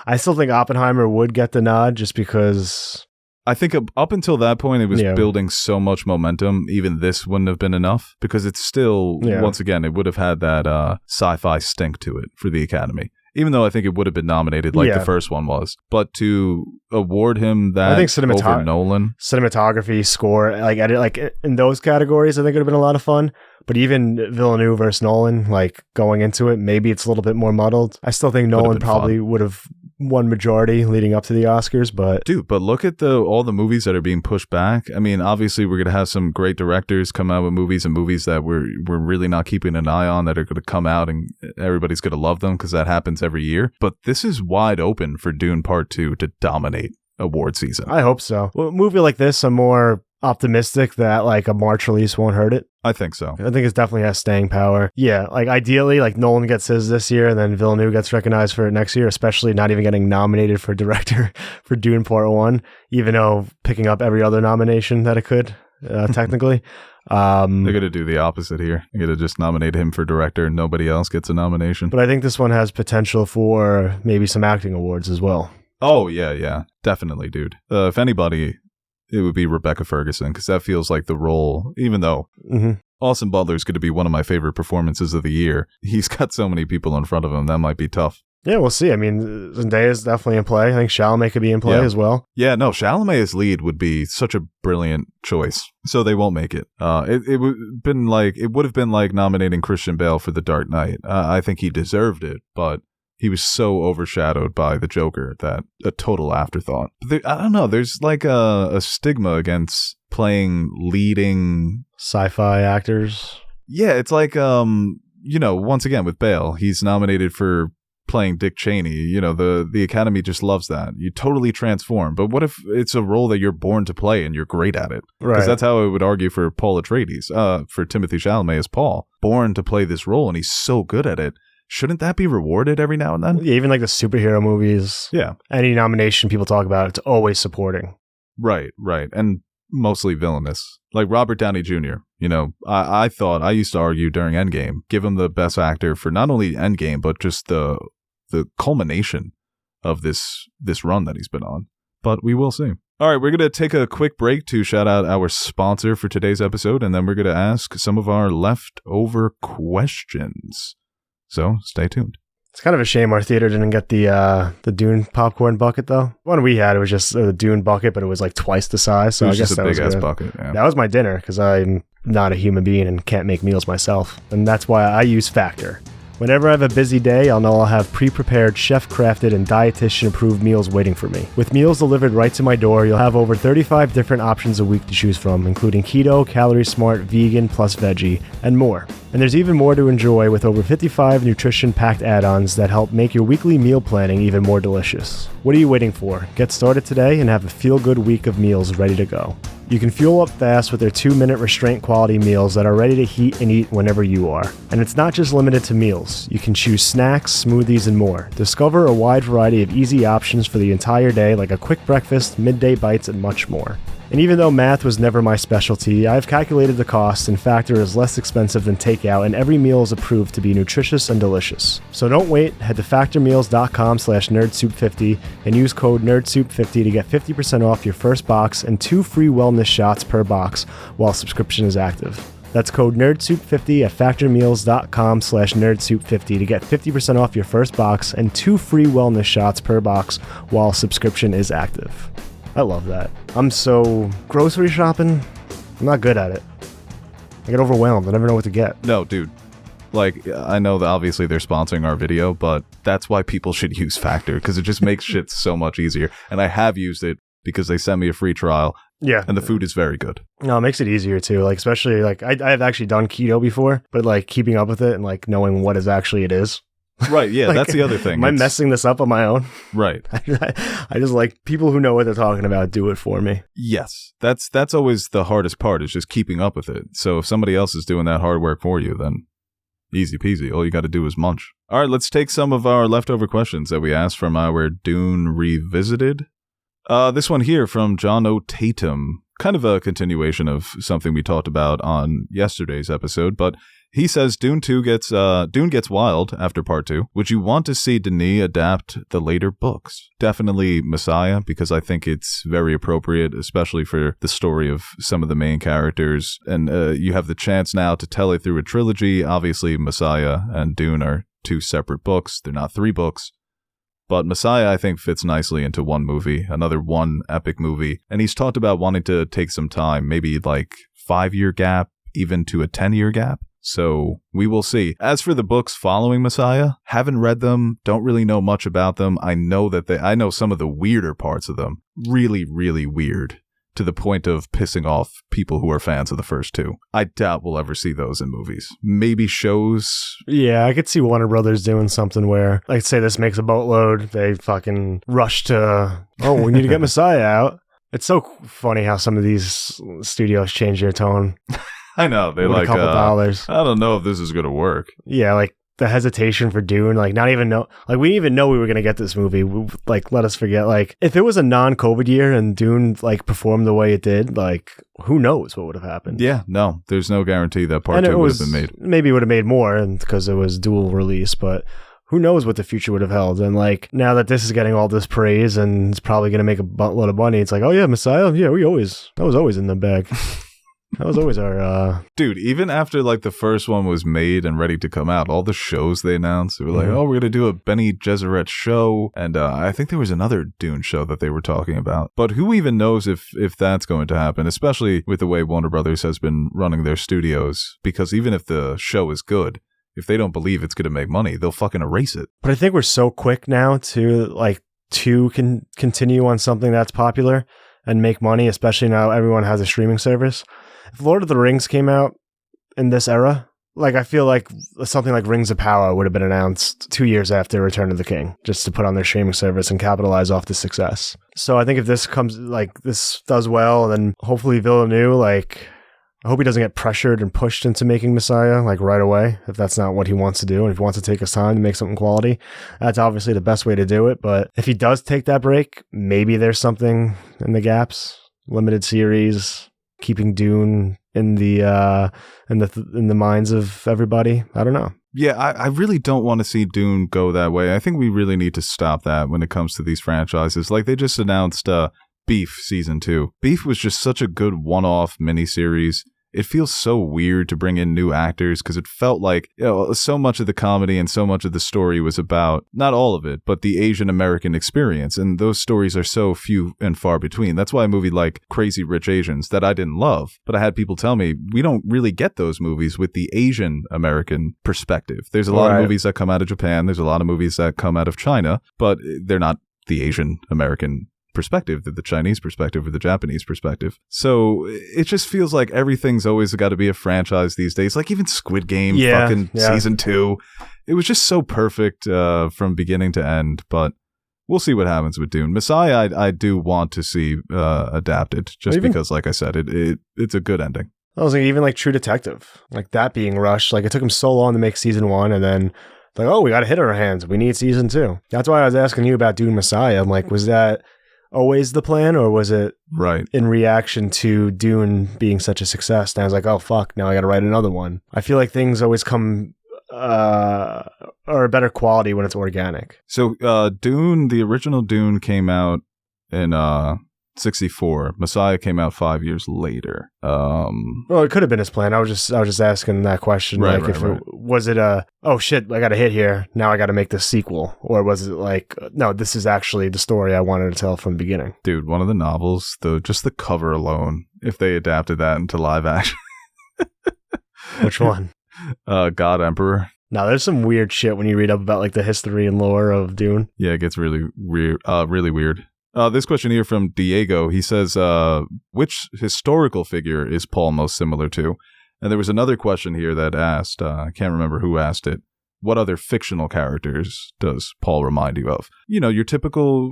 I still think Oppenheimer would get the nod just because... I think up until that point, it was building so much momentum. Even this wouldn't have been enough because it's still, once again, it would have had that sci-fi stink to it for the Academy. Even though I think it would have been nominated like the first one was. But to award him that, I think over Nolan. Cinematography, score, like edit, like in those categories, I think it would have been a lot of fun. But even Villeneuve versus Nolan, like going into it, maybe it's a little bit more muddled. I still think Nolan probably would have won majority leading up to the Oscars, but... Dude, but look at all the movies that are being pushed back. I mean, obviously we're going to have some great directors come out with movies and movies that we're really not keeping an eye on that are going to come out and everybody's going to love them because that happens every year. But this is wide open for Dune Part 2 to dominate award season. I hope so. Well, a movie like this, I'm more optimistic that like a March release won't hurt it. I think so. I think it definitely has staying power. Yeah, like ideally, like Nolan gets his this year and then Villeneuve gets recognized for it next year, especially not even getting nominated for director for Dune Part 1, even though picking up every other nomination that it could, technically. They're going to do the opposite here. They're going to just nominate him for director and nobody else gets a nomination. But I think this one has potential for maybe some acting awards as well. Oh, yeah. Definitely, dude. If anybody... it would be Rebecca Ferguson, because that feels like the role, even though Austin Butler is going to be one of my favorite performances of the year. He's got so many people in front of him, that might be tough. Yeah, we'll see. I mean, Zendaya's definitely in play. I think Chalamet could be in play as well. Yeah, no, Chalamet as lead would be such a brilliant choice. So they won't make it. It would have been like nominating Christian Bale for The Dark Knight. I think he deserved it, but he was so overshadowed by the Joker that a total afterthought. I don't know. There's like a stigma against playing leading sci-fi actors. Yeah, it's like once again with Bale, he's nominated for playing Dick Cheney. The Academy just loves that. You totally transform. But what if it's a role that you're born to play and you're great at it? Because that's how I would argue for Paul Atreides, for Timothée Chalamet as Paul. Born to play this role, and he's so good at it. Shouldn't that be rewarded every now and then? Yeah, even like the superhero movies. Yeah. Any nomination people talk about, it's always supporting. Right. And mostly villainous. Like Robert Downey Jr., I used to argue during Endgame, give him the best actor for not only Endgame, but just the culmination of this run that he's been on. But we will see. All right, we're going to take a quick break to shout out our sponsor for today's episode, and then we're going to ask some of our leftover questions. So stay tuned. It's kind of a shame our theater didn't get the Dune popcorn bucket, though. One we had, it was just a Dune bucket, but it was like twice the size. So it was I guess just a big-ass bucket. Yeah. That was my dinner, because I'm not a human being and can't make meals myself. And that's why I use Factor. Whenever I have a busy day, I'll know I'll have pre-prepared, chef-crafted, and dietitian-approved meals waiting for me. With meals delivered right to my door, you'll have over 35 different options a week to choose from, including keto, calorie-smart, vegan, plus veggie, and more. And there's even more to enjoy with over 55 nutrition-packed add-ons that help make your weekly meal planning even more delicious. What are you waiting for? Get started today and have a feel-good week of meals ready to go. You can fuel up fast with their 2-minute restraint quality meals that are ready to heat and eat whenever you are. And it's not just limited to meals. You can choose snacks, smoothies, and more. Discover a wide variety of easy options for the entire day, like a quick breakfast, midday bites, and much more. And even though math was never my specialty, I've calculated the cost, and Factor is less expensive than takeout, and every meal is approved to be nutritious and delicious. So don't wait, head to factormeals.com/nerdsoupy50 and use code NERDSOUP50 to get 50% off your first box and 2 free wellness shots per box while subscription is active. That's code NERDSOUP50 at factormeals.com/nerdsoupy50 to get 50% off your first box and 2 free wellness shots per box while subscription is active. I love that. I'm so grocery shopping. I'm not good at it. I get overwhelmed. I never know what to get. No, dude. Like, I know that obviously they're sponsoring our video, but that's why people should use Factor, because it just makes shit so much easier. And I have used it because they sent me a free trial. Yeah. And the food is very good. No, it makes it easier too. Like, especially like I've actually done keto before, but like keeping up with it and like knowing what exactly it is. Right, yeah, like, that's the other thing. Am I messing this up on my own? Right. I just like people who know what they're talking about do it for me. Yes, that's always the hardest part, is just keeping up with it. So if somebody else is doing that hard work for you, then easy peasy. All you got to do is munch. All right, let's take some of our leftover questions that we asked from our Dune Revisited. This one here from John O. Tatum. Kind of a continuation of something we talked about on yesterday's episode, but he says Dune gets wild after part 2. Would you want to see Denis adapt the later books? Definitely Messiah, because I think it's very appropriate, especially for the story of some of the main characters. And you have the chance now to tell it through a trilogy. Obviously, Messiah and Dune are 2 separate books. They're not 3 books. But Messiah, I think, fits nicely into one movie, another one epic movie. And he's talked about wanting to take some time, maybe like 5-year gap, even to a 10-year gap. So we will see. As for the books following Messiah, haven't read them, don't really know much about them. I know some of the weirder parts of them. Really, really weird. To the point of pissing off people who are fans of the first 2. I doubt we'll ever see those in movies. Maybe shows. Yeah, I could see Warner Brothers doing something where, like, say this makes a boatload, they fucking rush to, we need to get Messiah out. It's so funny how some of these studios change their tone. I know, they like, a couple dollars. I don't know if this is going to work. Yeah, like, the hesitation for Dune, like, not even know, like, we didn't even know we were going to get this movie. Like, let us forget, like, if it was a non-COVID year and Dune, like, performed the way it did, like, who knows what would have happened. Yeah, no, there's no guarantee that part 2 would have been made. Maybe it would have made more, and because it was dual release, but who knows what the future would have held. And, like, now that this is getting all this praise and it's probably going to make a buttload of money, it's like, oh yeah, Messiah, yeah, that was always in the bag. That was always our Dude, even after like the first one was made and ready to come out, all the shows they announced, they were like, oh, we're going to do a Benny Gesserit show. And I think there was another Dune show that they were talking about. But who even knows if that's going to happen, especially with the way Warner Brothers has been running their studios. Because even if the show is good, if they don't believe it's going to make money, they'll fucking erase it. But I think we're so quick now to continue on something that's popular and make money, especially now everyone has a streaming service. If Lord of the Rings came out in this era, like I feel like something like Rings of Power would have been announced 2 years after Return of the King, just to put on their streaming service and capitalize off the success. So I think if this does well, then hopefully Villeneuve, I hope he doesn't get pressured and pushed into making Messiah right away, if that's not what he wants to do. And if he wants to take his time to make something quality, that's obviously the best way to do it. But if he does take that break, maybe there's something in the gaps, limited series, keeping Dune in the minds of everybody. I don't know. Yeah, I really don't want to see Dune go that way. I think we really need to stop that when it comes to these franchises. Like they just announced Beef Season 2. Beef was just such a good one-off miniseries. It feels so weird to bring in new actors because it felt like so much of the comedy and so much of the story was about, not all of it, but the Asian American experience. And those stories are so few and far between. That's why a movie like Crazy Rich Asians, that I didn't love, but I had people tell me, we don't really get those movies with the Asian American perspective. There's a lot of movies that come out of Japan. There's a lot of movies that come out of China, but they're not the Asian American perspective, the Chinese perspective or the Japanese perspective. So it just feels like everything's always got to be a franchise these days. Like even Squid Game, Season 2. It was just so perfect from beginning to end, but we'll see what happens with Dune. Messiah, I do want to see adapted just because, like I said, it's a good ending. I was even True Detective, that being rushed. It took him so long to make season 1 and then we got a hit on our hands. We need season 2. That's why I was asking you about Dune Messiah. I'm like, was that always the plan, or was it in reaction to Dune being such a success? And I was like, oh fuck, now I gotta write another one. I feel like things always come are a better quality when it's organic. So Dune, the original Dune came out in 64. Messiah came out 5 years later. Well, it could have been his plan. I was just asking that question. Was it oh shit, I got a hit here, now I got to make this sequel, or was it no, this is actually the story I wanted to tell from the beginning? Dude, one of the novels, just the cover alone, if they adapted that into live action. Which one? God Emperor. Now, there's some weird shit when you read up about the history and lore of Dune. Yeah, it gets really weird. Really weird. This question here from Diego, he says, which historical figure is Paul most similar to? And there was another question here that asked, I can't remember who asked it, what other fictional characters does Paul remind you of? Your typical,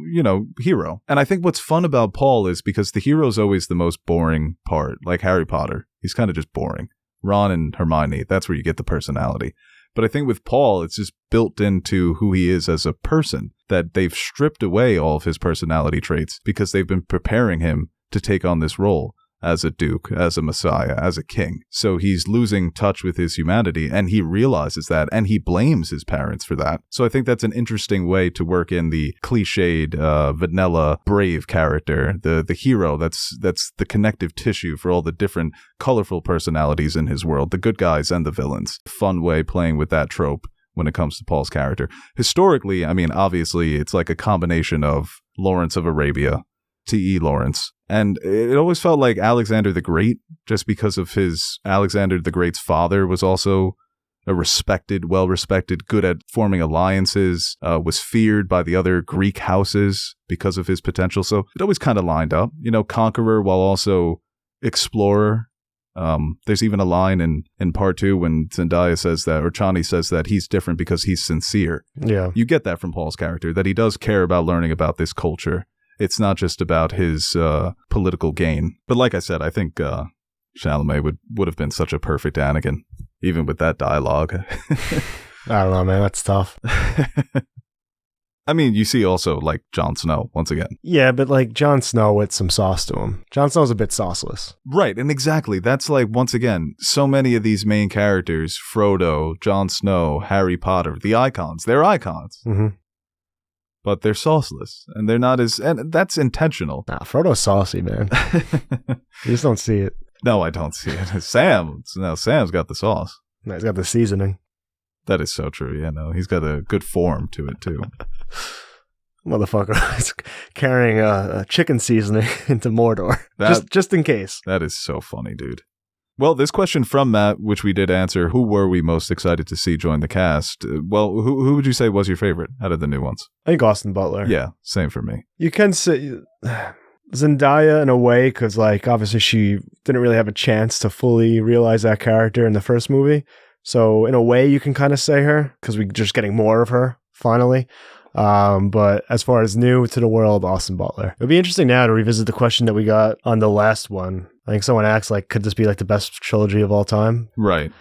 hero. And I think what's fun about Paul is because the hero's always the most boring part, like Harry Potter. He's kind of just boring. Ron and Hermione, that's where you get the personality. But I think with Paul, it's just built into who he is as a person, that they've stripped away all of his personality traits because they've been preparing him to take on this role as a duke, as a messiah, as a king. So he's losing touch with his humanity, and he realizes that, and he blames his parents for that. So I think that's an interesting way to work in the cliched, vanilla, brave character, the hero that's the connective tissue for all the different colorful personalities in his world, the good guys and the villains. Fun way playing with that trope when it comes to Paul's character. Historically, I mean, obviously, it's like a combination of Lawrence of Arabia, T.E. Lawrence. And it always felt like Alexander the Great, just because of Alexander the Great's father was also a well-respected, good at forming alliances, was feared by the other Greek houses because of his potential. So it always kind of lined up, conqueror while also explorer. There's even a line in part 2 when Zendaya says that, or Chani says that he's different because he's sincere. Yeah. You get that from Paul's character, that he does care about learning about this culture. It's not just about his political gain. But like I said, I think Chalamet would have been such a perfect Anakin, even with that dialogue. I don't know, man. That's tough. I mean, you see also, Jon Snow, once again. Yeah, but, Jon Snow with some sauce to him. Jon Snow's a bit sauceless. Right, and exactly. That's, once again, so many of these main characters, Frodo, Jon Snow, Harry Potter, the icons, they're icons. Mm-hmm. But they're sauceless, and they're not and that's intentional. Nah, Frodo's saucy, man. You just don't see it. No, I don't see it. Sam's got the sauce. No, he's got the seasoning. That is so true. Yeah, no, he's got a good form to it too. Motherfucker is carrying a chicken seasoning into Mordor. Just in case. That is so funny, dude. Well, this question from Matt, which we did answer, who were we most excited to see join the cast? Well, who would you say was your favorite out of the new ones? I think Austin Butler. Yeah, same for me. You can say Zendaya in a way, because like obviously she didn't really have a chance to fully realize that character in the first movie. So in a way you can kind of say her, because we're just getting more of her finally. But as far as new to the world, Austin Butler. It'd be interesting now to revisit the question that we got on the last one. I think someone asked, like, could this be like the best trilogy of all time? Right.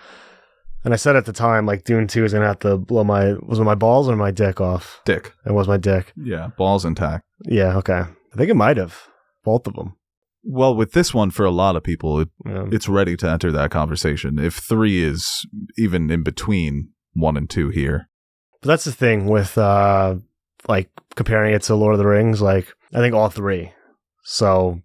And I said at the time, like, Dune 2 is going to have to blow was it my balls or my dick off? Dick. It was my dick. Yeah, balls intact. Yeah, okay. I think it might have. Both of them. Well, with this one, for a lot of people, it's ready to enter that conversation. If 3 is even in between 1 and 2 here. But that's the thing with, like, comparing it to Lord of the Rings. Like, I think all 3. So,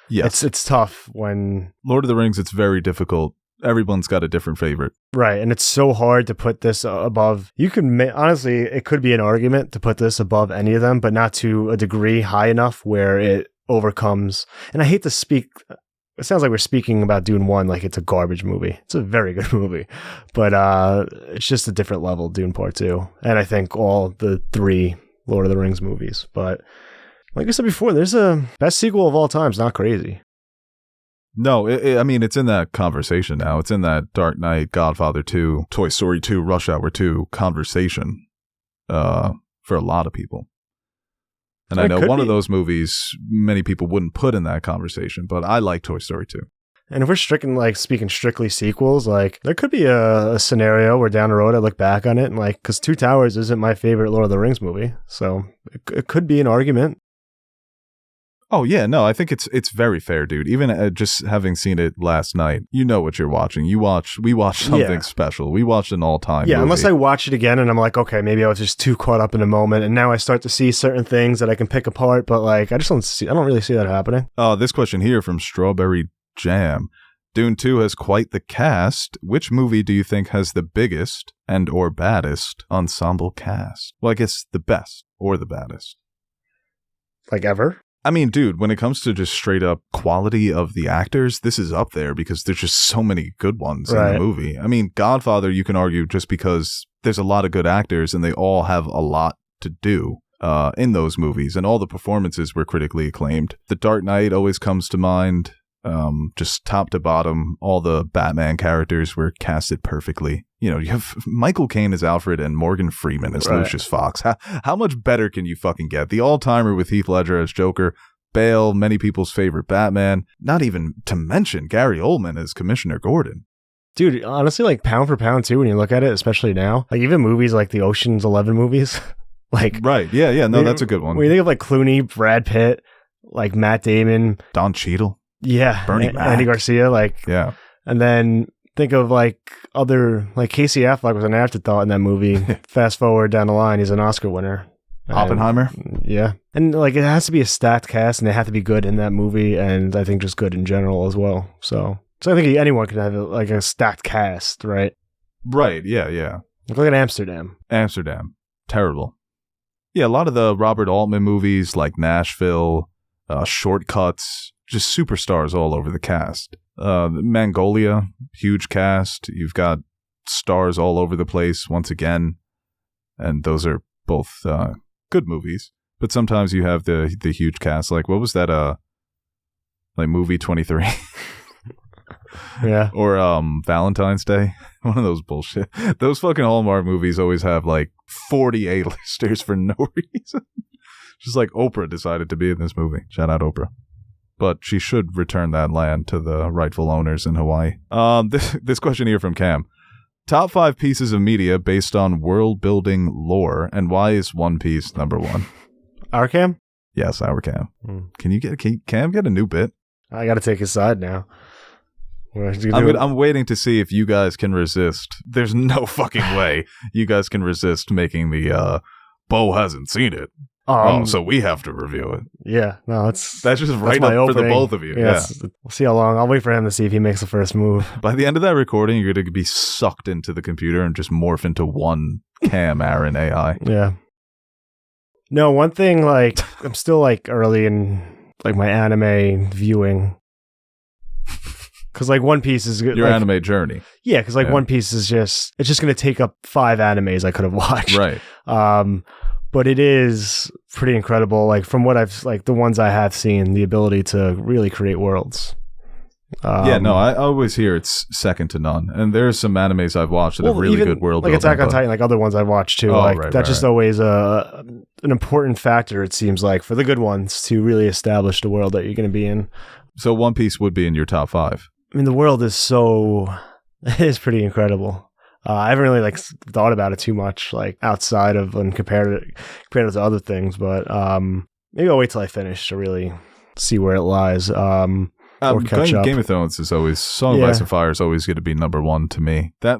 yes. It's tough when... Lord of the Rings, it's very difficult. Everyone's got a different favorite. Right, and it's so hard to put this above... You can... honestly, it could be an argument to put this above any of them, but not to a degree high enough where it overcomes... And I hate to speak... It sounds like we're speaking about Dune 1 like it's a garbage movie. It's a very good movie. But it's just a different level, Dune Part 2. And I think all the 3 Lord of the Rings movies. But like I said before, there's a best sequel of all time. It's not crazy. No, I mean, it's in that conversation now. It's in that Dark Knight, Godfather 2, Toy Story 2, Rush Hour 2 conversation for a lot of people. And I know one of those movies many people wouldn't put in that conversation, but I like Toy Story 2. And if we're speaking strictly sequels, like there could be a scenario where down the road I look back on it and like, because Two Towers isn't my favorite Lord of the Rings movie, so it could be an argument. Oh yeah, no, I think it's very fair, dude. Even just having seen it last night, you know what you're watching. We watched something special. We watched an all-time movie. Unless I watch it again and I'm like, okay, maybe I was just too caught up in the moment, and now I start to see certain things that I can pick apart. But like, I don't really see that happening. Oh, this question here from Strawberry Jam. Dune 2 has quite the cast. Which movie do you think has the biggest and or baddest ensemble cast? Well, I guess the best or the baddest. Like ever? I mean, dude, when it comes to just straight up quality of the actors, this is up there because there's just so many good ones in the movie. I mean, Godfather, you can argue just because there's a lot of good actors and they all have a lot to do in those movies, and all the performances were critically acclaimed. The Dark Knight always comes to mind. Just top to bottom, all the Batman characters were casted perfectly. You know, you have Michael Caine as Alfred and Morgan Freeman as Lucius Fox. How much better can you fucking get? The all-timer with Heath Ledger as Joker, Bale, many people's favorite Batman, not even to mention Gary Oldman as Commissioner Gordon. Dude, honestly, like pound for pound too, when you look at it, especially now, like even movies like the Ocean's 11 movies, like... Right, yeah, no, that's a good one. When you think of like Clooney, Brad Pitt, like Matt Damon... Don Cheadle. Yeah, Bernie Mac. Andy Garcia, like... Yeah. And then... Think of like other, like Casey Affleck was an afterthought in that movie. Fast forward down the line, he's an Oscar winner. Oppenheimer? Yeah. And like it has to be a stacked cast and they have to be good in that movie, and I think just good in general as well. So I think anyone can have like a stacked cast, right? Right, yeah. Look at Amsterdam. Terrible. Yeah, a lot of the Robert Altman movies like Nashville, Shortcuts, just superstars all over the cast. Mongolia, huge cast. You've got stars all over the place once again, and those are both good movies. But sometimes you have the huge cast. Like what was that? Like movie 23, yeah, or Valentine's Day. One of those bullshit. Those fucking Hallmark movies always have like 40 A-listers for no reason. Just like Oprah decided to be in this movie. Shout out Oprah. But she should return that land to the rightful owners in Hawaii. This question here from Cam. Top 5 pieces of media based on world-building lore, and why is One Piece number 1? Our Cam? Yes, our Cam. Can Cam get a new bit? I got to take his side now. I'm waiting to see if you guys can resist. There's no fucking way you guys can resist making the Beau hasn't seen it. So we have to review it. Yeah, no, That's just right my up for the opening. both of you. Yeah, Yeah. we'll see how long. I'll wait for him to see if he makes the first move. By the end of that recording, you're going to be sucked into the computer and just morph into one Cam Aaron AI. Yeah. No, one thing, like, I'm still, like, early in, like, my anime viewing. Because, like, One Piece is good. Your like, anime journey. Yeah, because, like, One Piece is just, it's just going to take up 5 animes I could have watched. Right. But it is pretty incredible, like, from what I've, like, the ones I have seen, the ability to really create worlds. I always hear it's second to none. And there's some animes I've watched that have really good world like building. Attack on Titan, like other ones I've watched too. That's just always an important factor, it seems like, for the good ones to really establish the world that you're going to be in. So One Piece would be in your top 5. I mean, the world is it is pretty incredible. I haven't really, like, thought about it too much, like, outside of and compared it to other things, but maybe I'll wait till I finish to really see where it lies. Or catch up. Game of Thrones is always Song of Ice and Fire is always going to be number 1 to me. That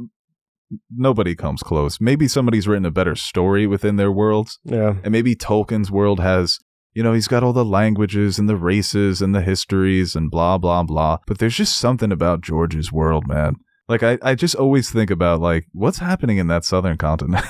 nobody comes close. Maybe somebody's written a better story within their worlds. Yeah, and maybe Tolkien's world has, he's got all the languages and the races and the histories and blah blah blah. But there's just something about George's world, man. Like I just always think about, like, what's happening in that southern continent.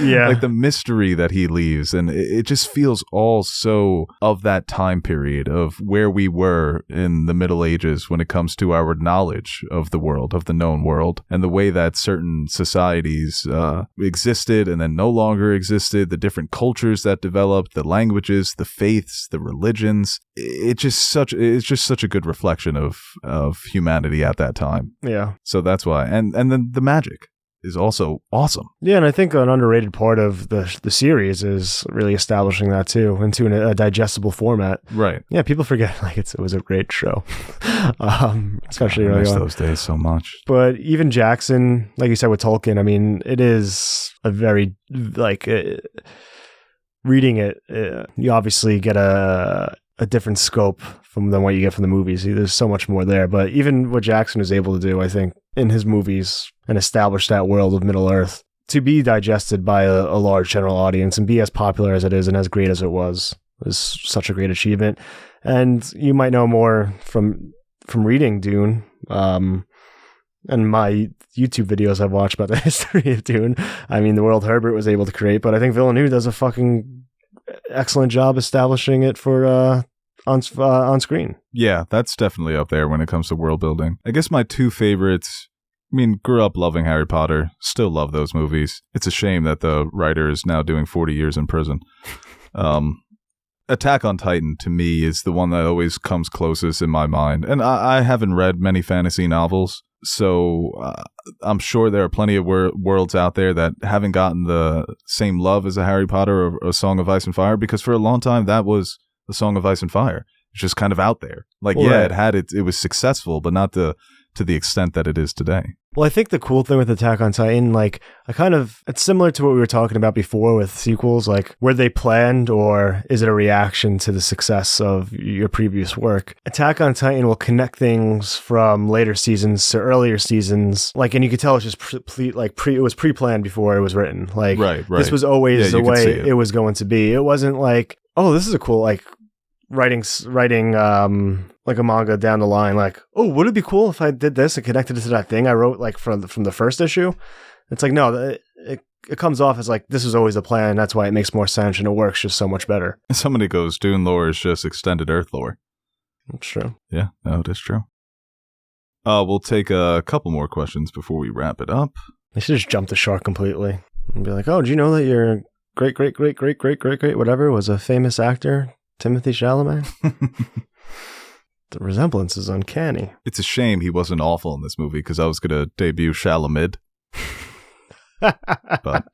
Yeah. Like the mystery that he leaves, and it just feels all so of that time period of where we were in the Middle Ages when it comes to our knowledge of the world, of the known world, and the way that certain societies existed and then no longer existed, the different cultures that developed, the languages, the faiths, the religions. It's just such a good reflection of humanity at that time. Yeah. So that's why. And then the magic is also awesome. Yeah, and I think an underrated part of the series is really establishing that too into a digestible format. Right. Yeah, people forget, like, it was a great show, especially I early miss on. those days so much. But even Jackson, like you said with Tolkien, I mean, it is a very, like, reading it, you obviously get a different scope than what you get from the movies. There's so much more there. But even what Jackson is able to do, I think, in his movies and establish that world of Middle-earth to be digested by a large general audience and be as popular as it is and as great as it was such a great achievement. And you might know more from reading Dune and my YouTube videos I've watched about the history of Dune. I mean, the world Herbert was able to create, but I think Villeneuve does a fucking excellent job establishing it for on screen. Yeah, that's definitely up there when it comes to world building. I guess my 2 favorites, I mean, grew up loving Harry Potter, still love those movies. It's a shame that the writer is now doing 40 years in prison. Attack on Titan, to me, is the one that always comes closest in my mind. And I haven't read many fantasy novels, so I'm sure there are plenty of worlds out there that haven't gotten the same love as a Harry Potter or a Song of Ice and Fire, because for a long time that was the Song of Ice and Fire. It's just kind of out there. Like, right. It was successful, but not to the extent that it is today. Well, I think the cool thing with Attack on Titan, like, it's similar to what we were talking about before with sequels, like, were they planned or is it a reaction to the success of your previous work? Attack on Titan will connect things from later seasons to earlier seasons, like, and you could tell it's just it was pre-planned before it was written. Like, right. This was always the way it was going to be. It wasn't like, oh, this is a cool, like, writing like a manga down the line, like, oh, would it be cool if I did this and connected it to that thing I wrote, like, from the first issue? It's like, no, it comes off as like, this was always the plan, that's why it makes more sense and it works just so much better. Somebody goes, Dune lore is just extended Earth lore. That's true. Yeah, no, it is true. We'll take a couple more questions before we wrap it up. They should just jump the shark completely and be like, oh, did you know that your great whatever was a famous actor, Timothée Chalamet? The resemblance is uncanny. It's a shame he wasn't awful in this movie, because I was going to debut Chalamet. But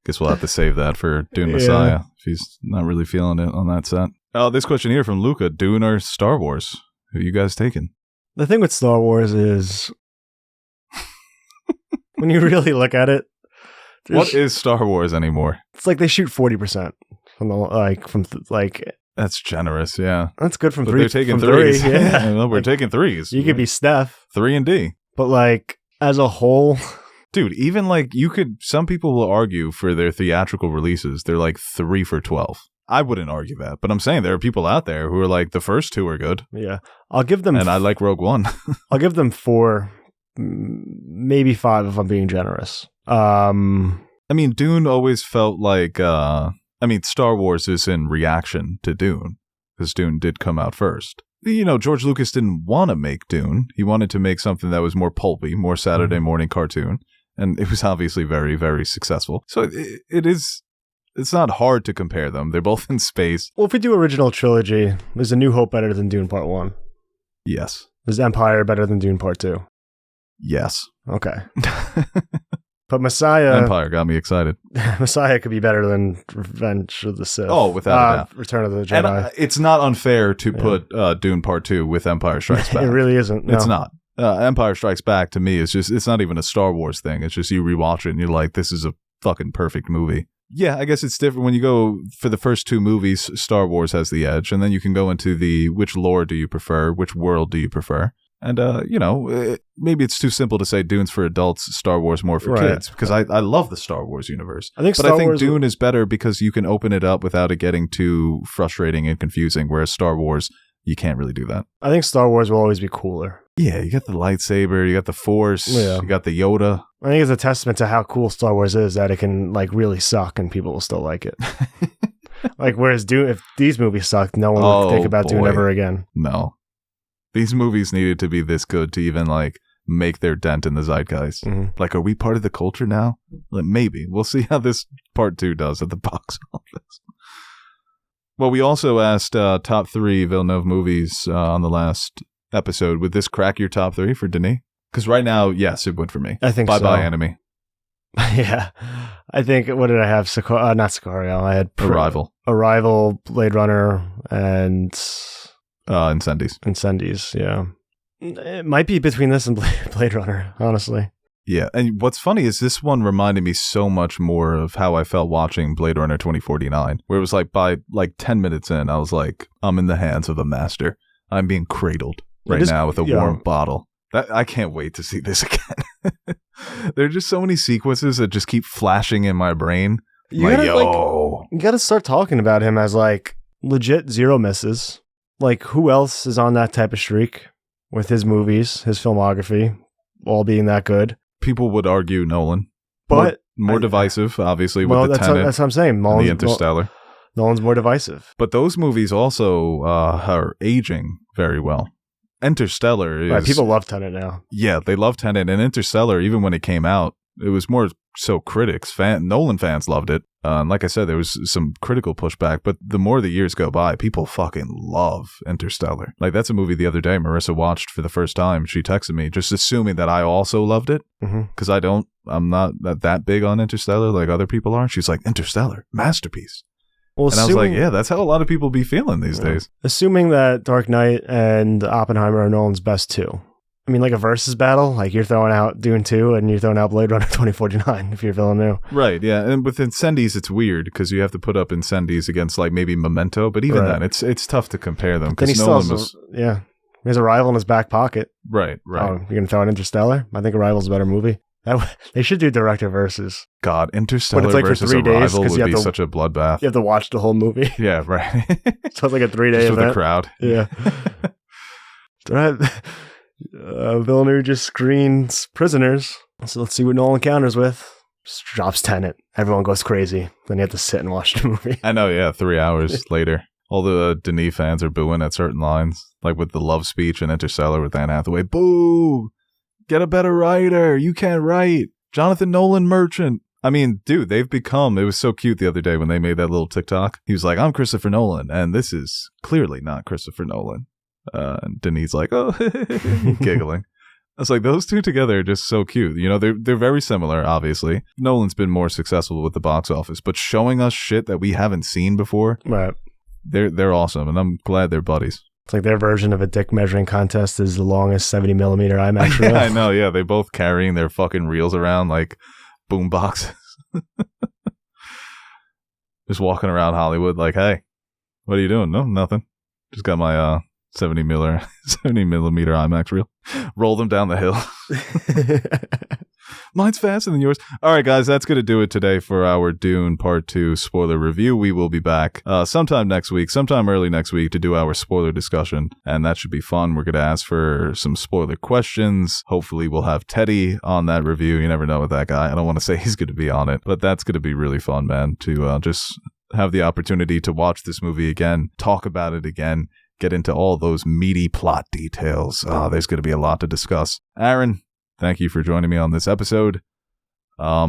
guess we'll have to save that for Dune Messiah, if he's not really feeling it on that set. This question here from Luca, Dune or Star Wars? Who are you guys taking? The thing with Star Wars is, when you really look at it, what is Star Wars anymore? It's like they shoot 40% from that's generous, yeah. That's good from but 3. They're taking from 3s. 3, yeah. We're taking 3s. You could be Steph. 3 and D. But, like, as a whole, Dude, even like some people will argue for their theatrical releases, they're like 3 for 12. I wouldn't argue that, but I'm saying there are people out there who are like, the first 2 are good. Yeah. I'll give them... And I like Rogue One. I'll give them 4, maybe 5 if I'm being generous. I mean, Dune always felt like... Star Wars is in reaction to Dune, because Dune did come out first. You know, George Lucas didn't want to make Dune. He wanted to make something that was more pulpy, more Saturday morning cartoon. And it was obviously very, very successful. So it's not hard to compare them. They're both in space. Well, if we do original trilogy, is A New Hope better than Dune Part 1? Yes. Is Empire better than Dune Part 2? Yes. Okay. But Messiah... Empire got me excited. Messiah could be better than Revenge of the Sith. Oh, without a doubt. Return of the Jedi. And it's not unfair to put Dune Part 2 with Empire Strikes Back. It really isn't. No. It's not. Empire Strikes Back, to me, is just, it's not even a Star Wars thing. It's just you rewatch it and you're like, this is a fucking perfect movie. Yeah, I guess it's different when you go for the first 2 movies. Star Wars has the edge, and then you can go into the which lore do you prefer, which world do you prefer. And, maybe it's too simple to say Dune's for adults, Star Wars more for kids, because I love the Star Wars universe. I think Dune is better because you can open it up without it getting too frustrating and confusing, whereas Star Wars, you can't really do that. I think Star Wars will always be cooler. Yeah, you got the lightsaber, you got the Force, you got the Yoda. I think it's a testament to how cool Star Wars is that it can, like, really suck and people will still like it. Like, whereas Dune, if these movies sucked, no one would think about Dune ever again. No. These movies needed to be this good to even, like, make their dent in the zeitgeist. Mm-hmm. Like, are we part of the culture now? Like, maybe. We'll see how this part 2 does at the box office. Well, we also asked top 3 Villeneuve movies on the last episode. Would this crack your top 3 for Denis? Because right now, yes, it would for me. I think so. Bye-bye, Enemy. Yeah. I think, what did I have? Not Sicario. I had Arrival, Blade Runner, and... Incendies, yeah. It might be between this and Blade Runner, honestly. Yeah, and what's funny is this one reminded me so much more of how I felt watching Blade Runner 2049, where it was like by like 10 minutes in, I was like, I'm in the hands of the master. I'm being cradled now with a warm bottle. I can't wait to see this again. There are just so many sequences that just keep flashing in my brain. You gotta start talking about him as like legit 0 misses. Like, who else is on that type of streak with his movies, his filmography, all being that good? People would argue Nolan. But more divisive, obviously, with the Tenet. That's what I'm saying. The Interstellar. Nolan's more divisive. But those movies also are aging very well. Interstellar is... Right, people love Tenet now. Yeah, they love Tenet. And Interstellar, even when it came out, it was more so critics. Nolan fans loved it. Like I said, there was some critical pushback, but the more the years go by, people fucking love Interstellar. Like, that's a movie the other day Marissa watched for the first time. She texted me, just assuming that I also loved it, because I'm not that big on Interstellar like other people are. She's like, Interstellar, masterpiece. Well, and I was like, yeah, that's how a lot of people be feeling these days. Assuming that Dark Knight and Oppenheimer are Nolan's best 2. I mean, like a versus battle, like you're throwing out Dune 2 and you're throwing out Blade Runner 2049 if you're Villeneuve. Right, yeah. And with Incendies, it's weird because you have to put up Incendies against like maybe Memento, but even then, it's tough to compare them because Nolan was... Yeah, he has Arrival in his back pocket. Right. You're going to throw out Interstellar? I think Arrival's a better movie. They should do director versus. God, Interstellar versus Arrival would be such a bloodbath. You have to watch the whole movie. Yeah, right. So it's like a 3-day event. With the crowd. Yeah. Villeneuve just screens Prisoners. So let's see what Nolan counters with. Just drops Tenet. Everyone goes crazy. Then you have to sit and watch the movie. I know, yeah, 3 hours later. All the Denis fans are booing at certain lines. Like with the love speech in Interstellar with Anne Hathaway. Boo! Get a better writer. You can't write. Jonathan Nolan merchant. I mean, dude, they've become... It was so cute the other day when they made that little TikTok. He was like, I'm Christopher Nolan, and this is clearly not Christopher Nolan. And Denis like, oh, giggling. I was like, those two together are just so cute. You know, they're very similar, obviously. Nolan's been more successful with the box office, but showing us shit that we haven't seen before, right? They're awesome, and I'm glad they're buddies. It's like their version of a dick measuring contest is the longest 70mm IMAX reel. Yeah, I know, yeah. They both carrying their fucking reels around like boom boxes. Just walking around Hollywood like, hey, what are you doing? No, nothing. Just got my 70mm IMAX reel. Roll them down the hill. Mine's faster than yours. All right, guys, that's going to do it today for our Dune Part 2 spoiler review. We will be back sometime next week, sometime early next week to do our spoiler discussion, and that should be fun. We're going to ask for some spoiler questions. Hopefully, we'll have Teddy on that review. You never know with that guy. I don't want to say he's going to be on it, but that's going to be really fun, man, to just have the opportunity to watch this movie again, talk about it again, get into all those meaty plot details. There's going to be a lot to discuss. Aaron, thank you for joining me on this episode. I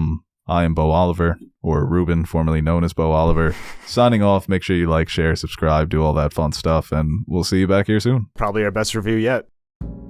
am Beau Oliver, or Ruben, formerly known as Beau Oliver. Signing off. Make sure you like, share, subscribe, do all that fun stuff, and we'll see you back here soon. Probably our best review yet.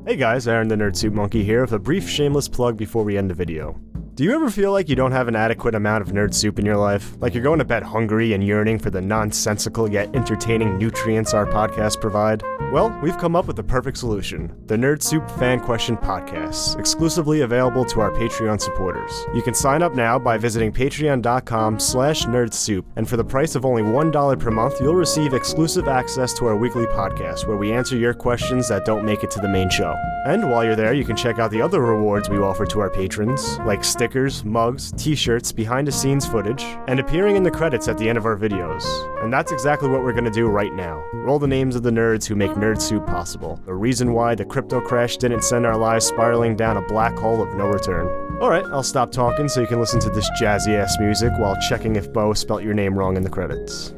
Hey guys, Aaron the Nerd Soup Monkey here with a brief shameless plug before we end the video. Do you ever feel like you don't have an adequate amount of nerd soup in your life? Like you're going to bed hungry and yearning for the nonsensical yet entertaining nutrients our podcasts provide? Well, we've come up with the perfect solution. The Nerd Soup Fan Question Podcasts, exclusively available to our Patreon supporters. You can sign up now by visiting patreon.com/nerdsoup, and for the price of only $1 per month, you'll receive exclusive access to our weekly podcast where we answer your questions that don't make it to the main show. And while you're there, you can check out the other rewards we offer to our patrons, like stickers, mugs, t-shirts, behind-the-scenes footage, and appearing in the credits at the end of our videos. And that's exactly what we're going to do right now. Roll the names of the nerds who make Nerd Soup possible. The reason why the crypto crash didn't send our lives spiraling down a black hole of no return. Alright, I'll stop talking so you can listen to this jazzy-ass music while checking if Beau spelt your name wrong in the credits.